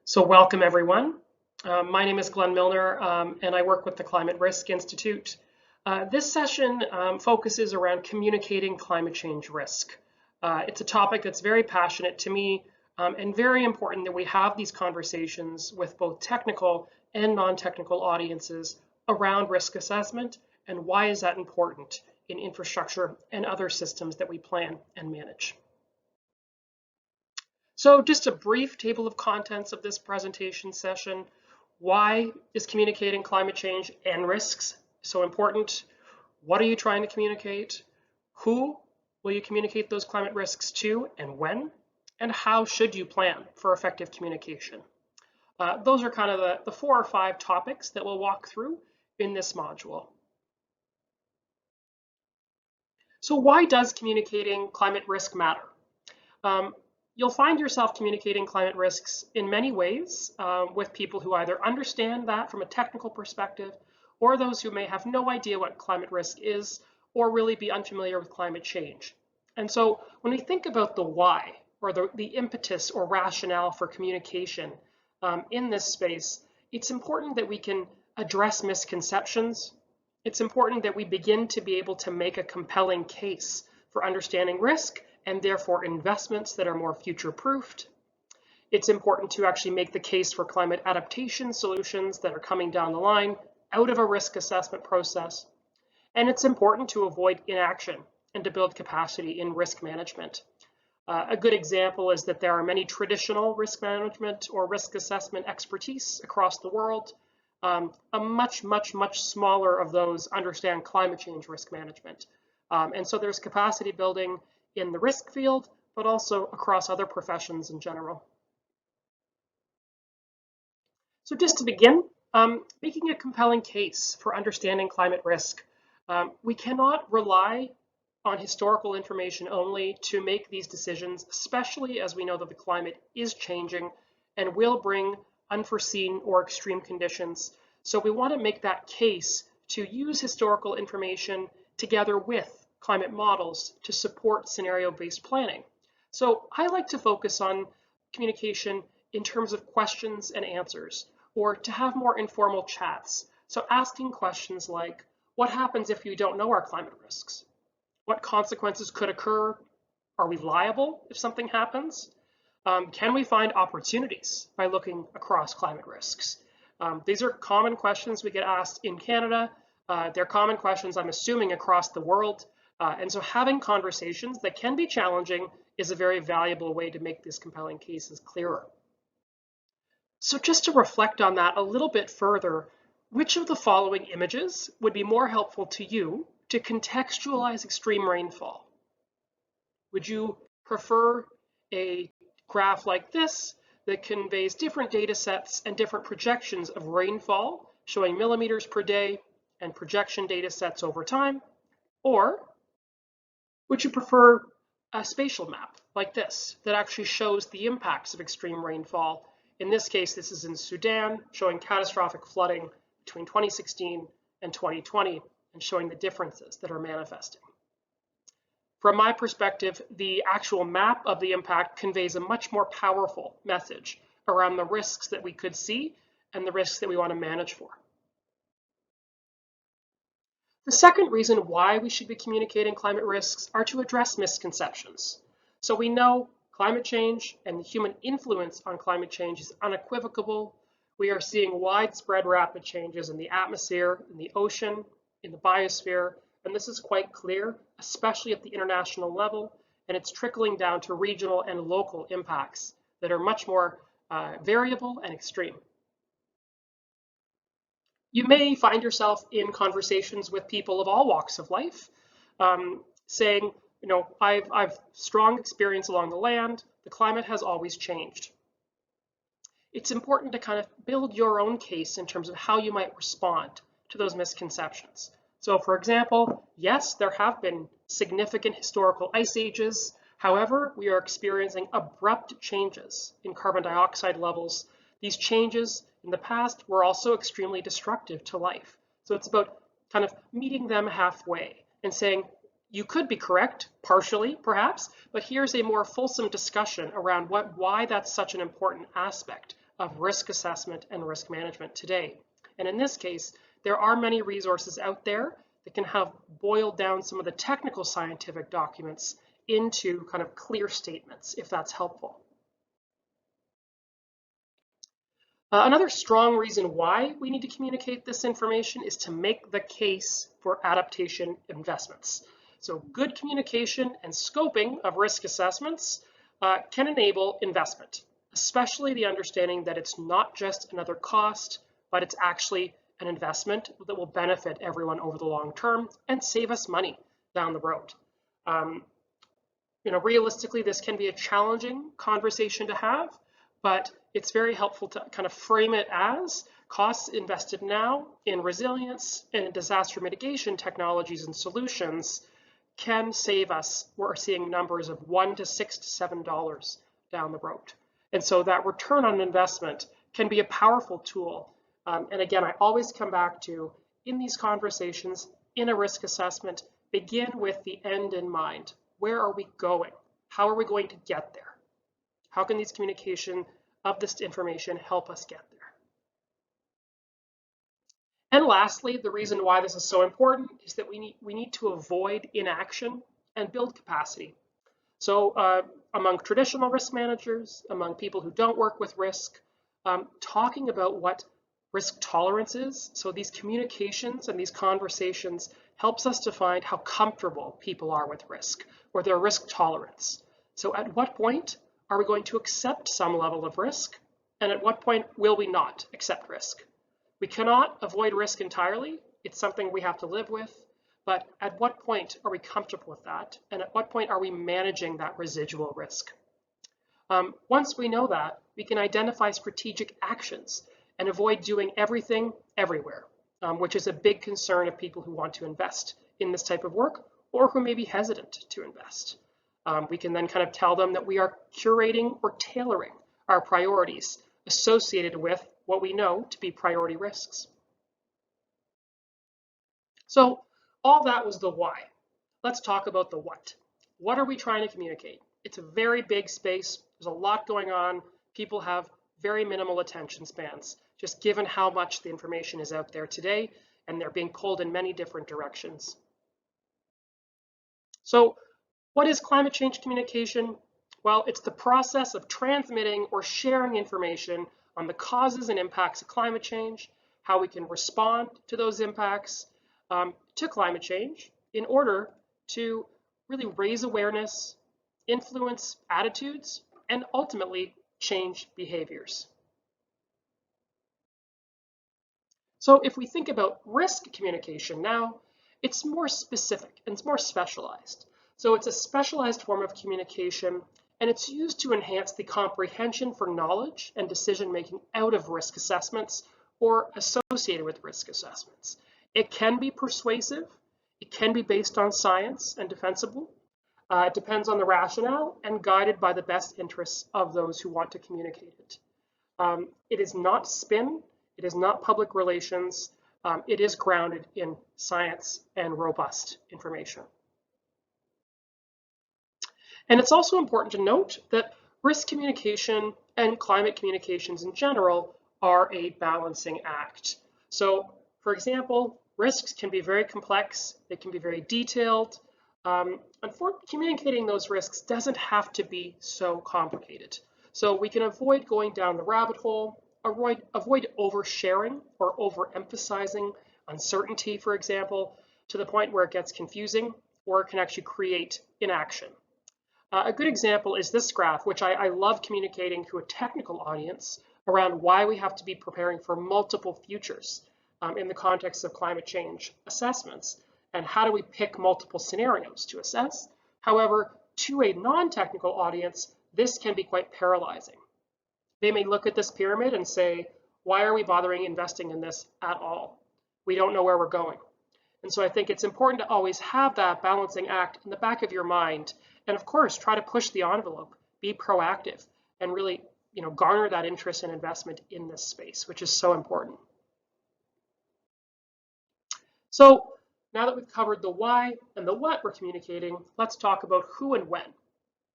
So welcome everyone. My name is Glenn Milner and I work with the Climate Risk Institute. This session focuses around communicating climate change risk. It's a topic that's very passionate to me and very important that we have these conversations with both technical and non-technical audiences around risk assessment and why is that important in infrastructure and other systems that we plan and manage. So just a brief table of contents of this presentation session. Why is communicating climate change and risks so important? What are you trying to communicate? Who will you communicate those climate risks to and when? And how should you plan for effective communication? Those are kind of the 4 or 5 topics that we'll walk through in this module. So why does communicating climate risk matter? You'll find yourself communicating climate risks in many ways with people who either understand that from a technical perspective or those who may have no idea what climate risk is or really be unfamiliar with climate change. And so when we think about the why or the impetus or rationale for communication in this space, it's important that we can address misconceptions. It's important that we begin to be able to make a compelling case for understanding risk and therefore investments that are more future-proofed. It's important to actually make the case for climate adaptation solutions that are coming down the line out of a risk assessment process. And it's important to avoid inaction and to build capacity in risk management. A good example is that there are many traditional risk management or risk assessment expertise across the world. A much smaller of those understand climate change risk management. And so there's capacity building in the risk field, but also across other professions in general. So just to begin, making a compelling case for understanding climate risk. We cannot rely on historical information only to make these decisions, especially as we know that the climate is changing and will bring unforeseen or extreme conditions. So we want to make that case to use historical information together with climate models to support scenario-based planning. So I like to focus on communication in terms of questions and answers, or to have more informal chats. So asking questions like, what happens if you don't know our climate risks? What consequences could occur? Are we liable if something happens? Can we find opportunities by looking across climate risks? These are common questions we get asked in Canada. They're common questions, I'm assuming, across the world. And so having conversations that can be challenging is a very valuable way to make these compelling cases clearer. So just to reflect on that a little bit further, which of the following images would be more helpful to you to contextualize extreme rainfall? Would you prefer a graph like this that conveys different data sets and different projections of rainfall, showing millimeters per day and projection data sets over time? Or would you prefer a spatial map like this that actually shows the impacts of extreme rainfall? In this case, this is in Sudan, showing catastrophic flooding between 2016 and 2020 and showing the differences that are manifesting. From my perspective, the actual map of the impact conveys a much more powerful message around the risks that we could see and the risks that we want to manage for. The second reason why we should be communicating climate risks are to address misconceptions. So we know climate change and the human influence on climate change is unequivocal. We are seeing widespread rapid changes in the atmosphere, in the ocean, in the biosphere, and this is quite clear, especially at the international level, and it's trickling down to regional and local impacts that are much more variable and extreme. You may find yourself in conversations with people of all walks of life, saying, I've strong experience along the land, the climate has always changed. It's important to kind of build your own case in terms of how you might respond to those misconceptions. So for example, yes, there have been significant historical ice ages. However, we are experiencing abrupt changes in carbon dioxide levels. These changes in the past were also extremely destructive to life. So it's about kind of meeting them halfway and saying, you could be correct, partially perhaps, but here's a more fulsome discussion around why that's such an important aspect of risk assessment and risk management today. And in this case, there are many resources out there that can have boiled down some of the technical scientific documents into kind of clear statements, if that's helpful. Another strong reason why we need to communicate this information is to make the case for adaptation investments. So good communication and scoping of risk assessments can enable investment, especially the understanding that it's not just another cost, but it's actually an investment that will benefit everyone over the long term and save us money down the road. Realistically, this can be a challenging conversation to have, but it's very helpful to kind of frame it as costs invested now in resilience and in disaster mitigation technologies and solutions can save us. We're seeing numbers of $1 to $6 to $7 down the road. And so that return on investment can be a powerful tool. And again, I always come back to, in these conversations, in a risk assessment, begin with the end in mind. Where are we going? How are we going to get there? How can these communication of this information help us get there? And lastly, the reason why this is so important is that we need to avoid inaction and build capacity. So among traditional risk managers, among people who don't work with risk, talking about what risk tolerance is, so these communications and these conversations helps us to find how comfortable people are with risk or their risk tolerance. So at what point are we going to accept some level of risk? And at what point will we not accept risk? We cannot avoid risk entirely. It's something we have to live with. But at what point are we comfortable with that? And at what point are we managing that residual risk? Once we know that, we can identify strategic actions and avoid doing everything everywhere, which is a big concern of people who want to invest in this type of work or who may be hesitant to invest. We can then kind of tell them that we are curating or tailoring our priorities associated with what we know to be priority risks. So all that was the why. Let's talk about the what. What are we trying to communicate? It's a very big space. There's a lot going on. People have very minimal attention spans, just given how much the information is out there today, and they're being pulled in many different directions. So what is climate change communication? Well, it's the process of transmitting or sharing information on the causes and impacts of climate change, how we can respond to those impacts to climate change in order to really raise awareness, influence attitudes, and ultimately change behaviors. So if we think about risk communication now, it's more specific and it's more specialized. So it's a specialized form of communication, and it's used to enhance the comprehension for knowledge and decision-making out of risk assessments or associated with risk assessments. It can be persuasive, it can be based on science and defensible. It depends on the rationale and guided by the best interests of those who want to communicate it. It is not spin, it is not public relations, it is grounded in science and robust information. And it's also important to note that risk communication and climate communications in general are a balancing act. So, for example, risks can be very complex, they can be very detailed, and for communicating those risks doesn't have to be so complicated. So we can avoid going down the rabbit hole, avoid oversharing or overemphasizing uncertainty, for example, to the point where it gets confusing or it can actually create inaction. A good example is this graph, which I love communicating to a technical audience around why we have to be preparing for multiple futures in the context of climate change assessments, and how do we pick multiple scenarios to assess. However, to a non-technical audience, this can be quite paralyzing. They may look at this pyramid and say, why are we bothering investing in this at all? We don't know where we're going. And so I think it's important to always have that balancing act in the back of your mind. And of course, try to push the envelope, be proactive, and really garner that interest and investment in this space, which is so important. So now that we've covered the why and the what we're communicating, let's talk about who and when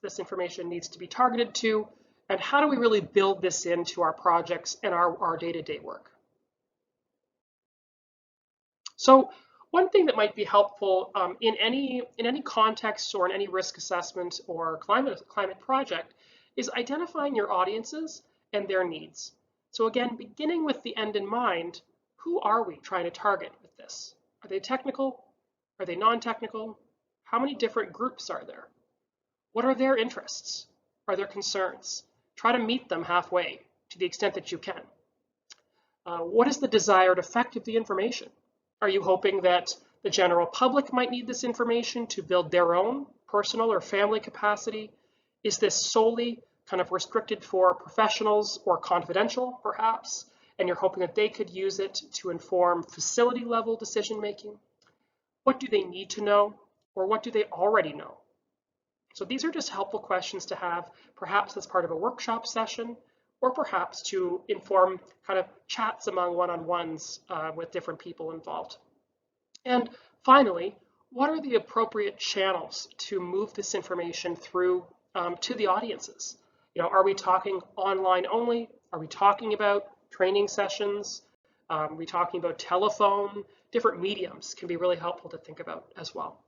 this information needs to be targeted to And how do we really build this into our projects and our day-to-day work? So one thing that might be helpful in any context or in any risk assessment or climate project is identifying your audiences and their needs. So again, beginning with the end in mind, who are we trying to target with this? Are they technical? Are they non-technical? How many different groups are there? What are their interests? Are there concerns? Try to meet them halfway to the extent that you can. What is the desired effect of the information? Are you hoping that the general public might need this information to build their own personal or family capacity? Is this solely kind of restricted for professionals or confidential, perhaps, and you're hoping that they could use it to inform facility level decision making? What do they need to know, or what do they already know? So these are just helpful questions to have, perhaps as part of a workshop session, or perhaps to inform kind of chats among one-on-ones with different people involved. And finally, what are the appropriate channels to move this information through to the audiences? You know, are we talking online only? Are we talking about training sessions? Are we talking about telephone? Different mediums can be really helpful to think about as well.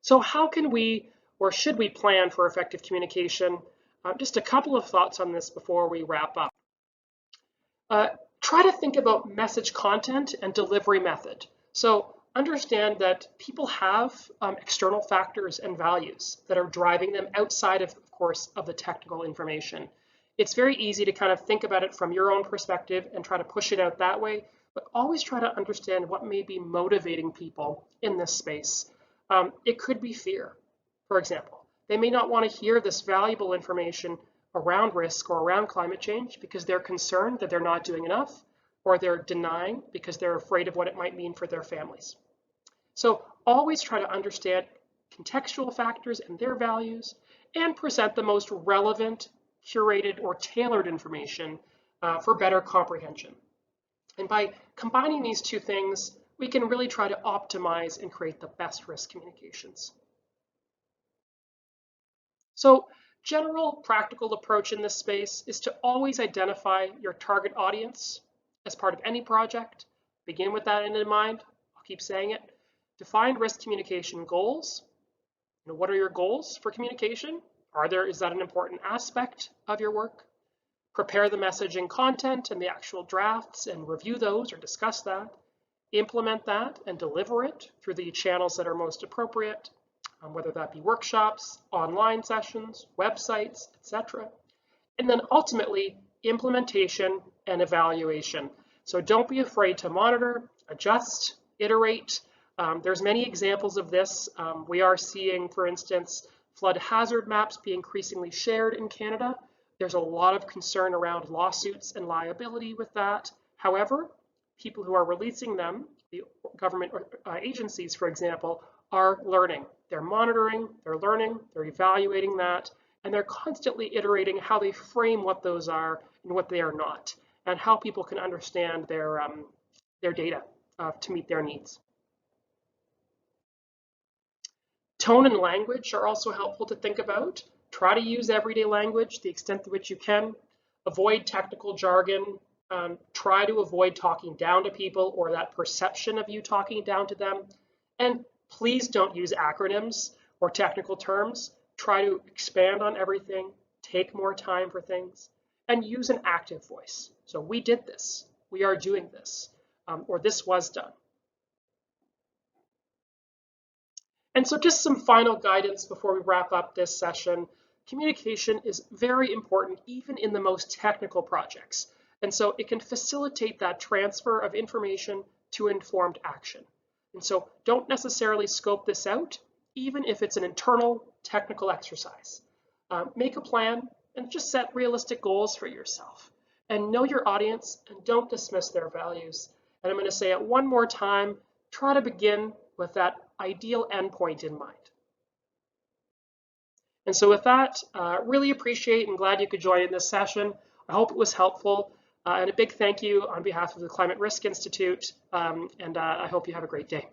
So how can we, or should we, plan for effective communication? Just a couple of thoughts on this before we wrap up. Try to think about message content and delivery method. So understand that people have external factors and values that are driving them outside of course, of the technical information. It's very easy to kind of think about it from your own perspective and try to push it out that way, but always try to understand what may be motivating people in this space. It could be fear, for example. They may not want to hear this valuable information around risk or around climate change because they're concerned that they're not doing enough, or they're denying because they're afraid of what it might mean for their families. So always try to understand contextual factors and their values and present the most relevant, curated, or tailored information for better comprehension. And by combining these two things, we can really try to optimize and create the best risk communications. So general practical approach in this space is to always identify your target audience as part of any project. Begin with that in mind. I'll keep saying it. Define risk communication goals. You know, what are your goals for communication? Is that an important aspect of your work? Prepare the messaging content and the actual drafts and review those or discuss that. Implement that and deliver it through the channels that are most appropriate, whether that be workshops, online sessions, websites, etc. And then ultimately, implementation and evaluation. So don't be afraid to monitor, adjust, iterate. There's many examples of this. We are seeing, for instance, flood hazard maps be increasingly shared in Canada. There's a lot of concern around lawsuits and liability with that. However, people who are releasing them, the government agencies, for example, are learning. They're monitoring, they're learning, they're evaluating that, and they're constantly iterating how they frame what those are and what they are not, and how people can understand their data to meet their needs. Tone and language are also helpful to think about. Try to use everyday language the extent to which you can. Avoid technical jargon. Try to avoid talking down to people or that perception of you talking down to them. And please don't use acronyms or technical terms. Try to expand on everything, take more time for things, and use an active voice. So we did this, we are doing this, or this was done. And so just some final guidance before we wrap up this session. Communication is very important even in the most technical projects. And so it can facilitate that transfer of information to informed action. And so don't necessarily scope this out, even if it's an internal technical exercise. Make a plan and just set realistic goals for yourself. And know your audience and don't dismiss their values. And I'm going to say it one more time, try to begin with that ideal endpoint in mind. And so with that, really appreciate and glad you could join in this session. I hope it was helpful. And a big thank you on behalf of the Climate Risk Institute. And I hope you have a great day.